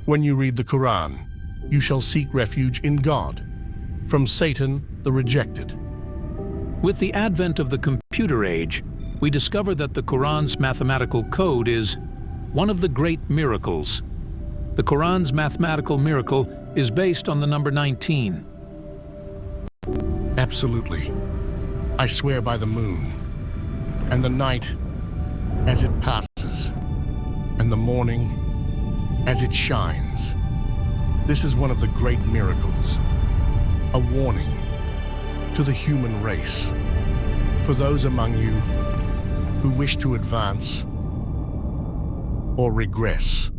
When you read the Quran, you shall seek refuge in God from Satan the rejected. With the advent of the computer age, we discover that the Quran's mathematical code is one of the great miracles. The Quran's mathematical miracle is based on the number 19. Absolutely. I swear by the moon, and the night as it passes, and the morning as it shines. This is one of the great miracles, a warning to the human race, for those among you who wish to advance or regress.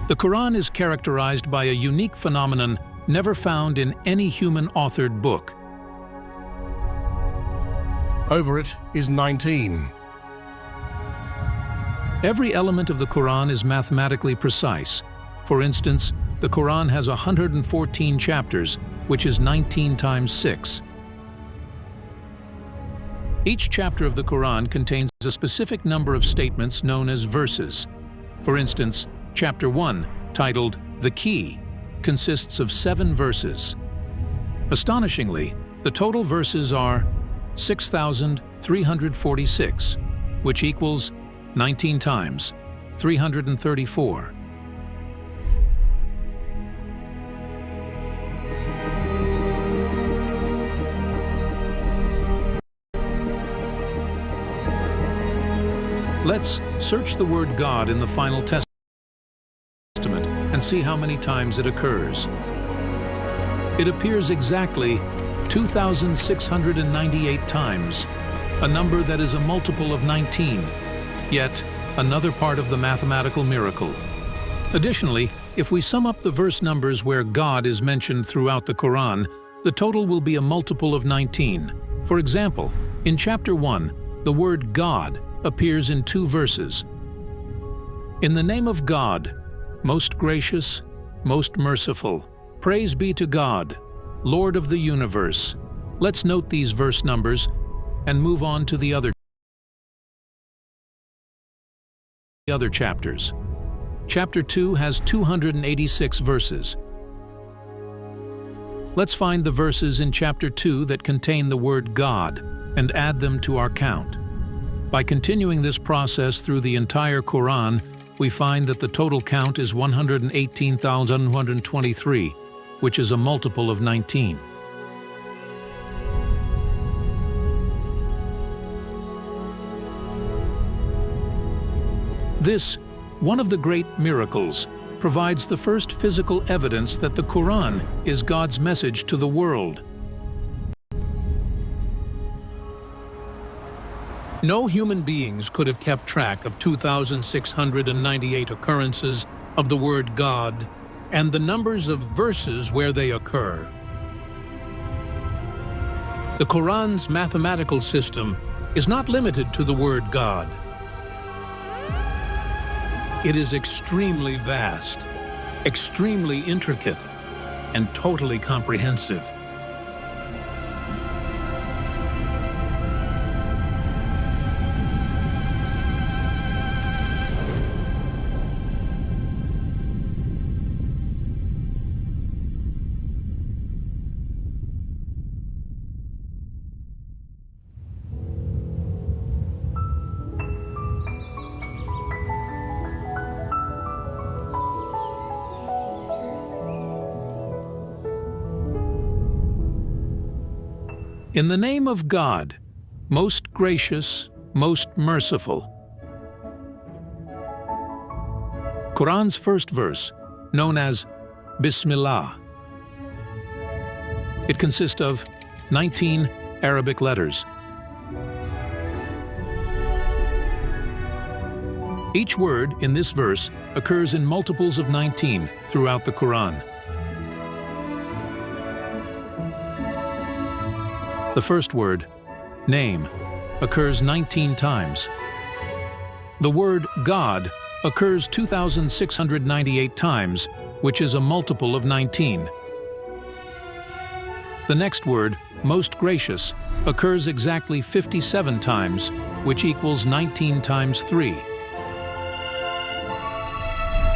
The Quran is characterized by a unique phenomenon never found in any human-authored book. Over it is 19. Every element of the Quran is mathematically precise. For instance, the Quran has 114 chapters, which is 19 times 6. Each chapter of the Quran contains a specific number of statements known as verses. For instance, Chapter 1, titled The Key, consists of 7 verses. Astonishingly, the total verses are 6,346, which equals 19 times 334. Let's search the word God in the Final Testament and see how many times it occurs. It appears exactly 2,698 times, a number that is a multiple of 19, yet another part of the mathematical miracle. Additionally, if we sum up the verse numbers where God is mentioned throughout the Quran, the total will be a multiple of 19. For example, in chapter 1, the word God appears in 2 verses. In the name of God, most gracious, most merciful, praise be to God, Lord of the universe. Let's note these verse numbers and move on to the other chapters. Chapter 2 has 286 verses. Let's find the verses in chapter 2 that contain the word God and add them to our count. By continuing this process through the entire Quran, we find that the total count is 118,123, which is a multiple of 19. This, one of the great miracles, provides the first physical evidence that the Quran is God's message to the world. No human beings could have kept track of 2,698 occurrences of the word God and the numbers of verses where they occur. The Quran's mathematical system is not limited to the word God. It is extremely vast, extremely intricate, and totally comprehensive. In the name of God, most gracious, most merciful. Quran's first verse, known as Bismillah. It consists of 19 Arabic letters. Each word in this verse occurs in multiples of 19 throughout the Quran. The first word, name, occurs 19 times. The word God occurs 2,698 times, which is a multiple of 19. The next word, most gracious, occurs exactly 57 times, which equals 19 times 3.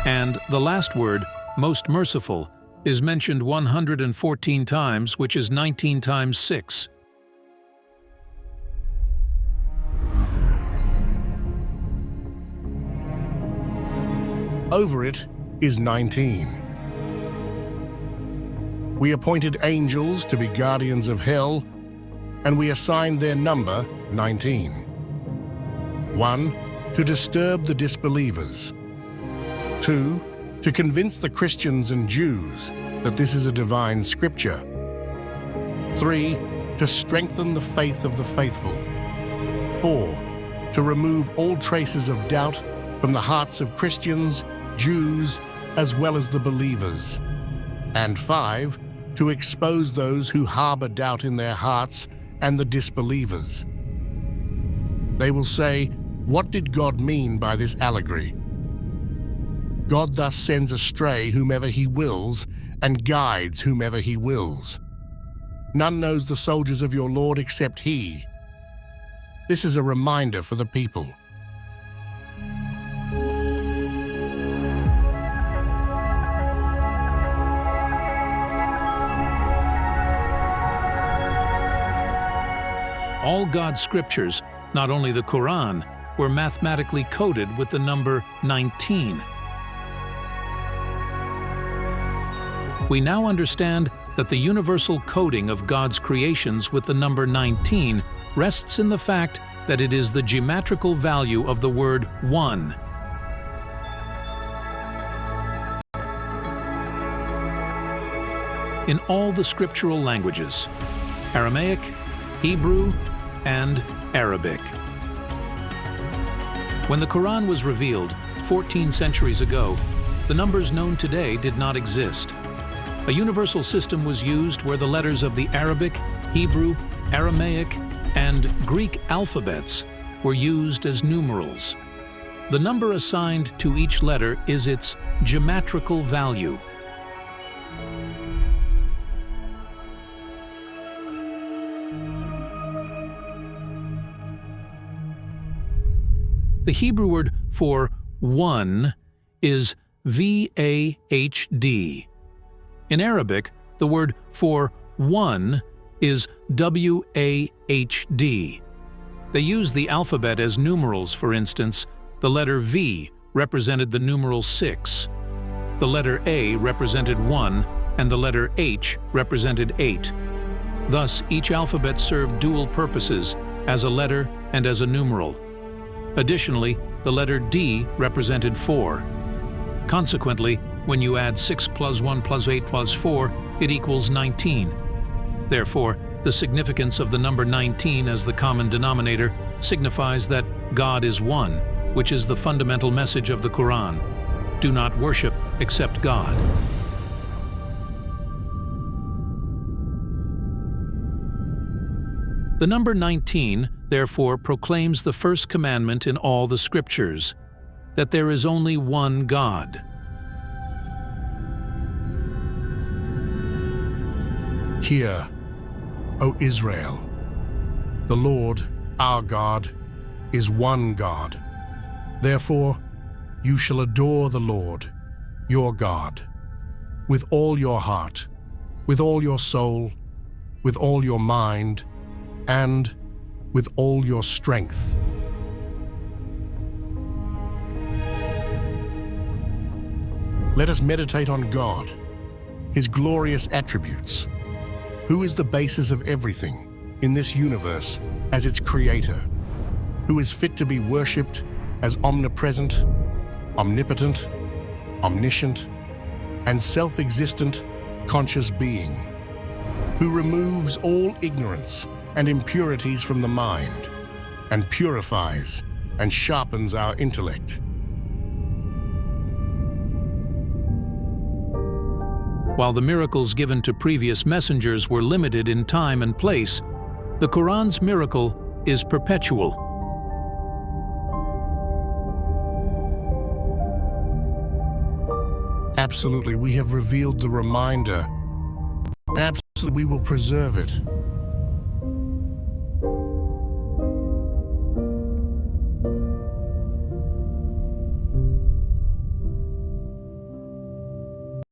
And the last word, most merciful, is mentioned 114 times, which is 19 times 6. Over it is 19. We appointed angels to be guardians of hell, and we assigned their number 19. 1. To disturb the disbelievers. 2. To convince the Christians and Jews that this is a divine scripture. 3. To strengthen the faith of the faithful. 4. To remove all traces of doubt from the hearts of Christians, Jews, as well as the believers. And 5. To expose those who harbor doubt in their hearts and the disbelievers. They will say, "What did God mean by this allegory?" God thus sends astray whomever he wills and guides whomever he wills. None knows the soldiers of your Lord except he. This is a reminder for the people. All God's scriptures, not only the Quran, were mathematically coded with the number 19. We now understand that the universal coding of God's creations with the number 19 rests in the fact that it is the geometrical value of the word one. In all the scriptural languages, Aramaic, Hebrew, and Arabic. When the Quran was revealed 14 centuries ago, the numbers known today did not exist. A universal system was used where the letters of the Arabic, Hebrew, Aramaic, and Greek alphabets were used as numerals. The number assigned to each letter is its geometrical value. The Hebrew word for one is Vahd. In Arabic, the word for one is Wahd. They use the alphabet as numerals. For instance, the letter V represented the numeral 6, the letter A represented 1, and the letter H represented 8. Thus, each alphabet served dual purposes, as a letter and as a numeral. Additionally, the letter D represented 4. Consequently, when you add 6 plus 1 plus 8 plus 4, it equals 19. Therefore, the significance of the number 19 as the common denominator signifies that God is one, which is the fundamental message of the Quran. Do not worship except God. The number 19, therefore, proclaims the first commandment in all the scriptures, that there is only one God. Hear, O Israel, the Lord, our God, is one God. Therefore, you shall adore the Lord, your God, with all your heart, with all your soul, with all your mind, and with all your strength. Let us meditate on God, His glorious attributes. Who is the basis of everything in this universe as its creator? Who is fit to be worshipped as omnipresent, omnipotent, omniscient, and self-existent, conscious being? Who removes all ignorance and impurities from the mind, and purifies and sharpens our intellect. While the miracles given to previous messengers were limited in time and place, the Quran's miracle is perpetual. Absolutely, we have revealed the reminder. Absolutely, we will preserve it.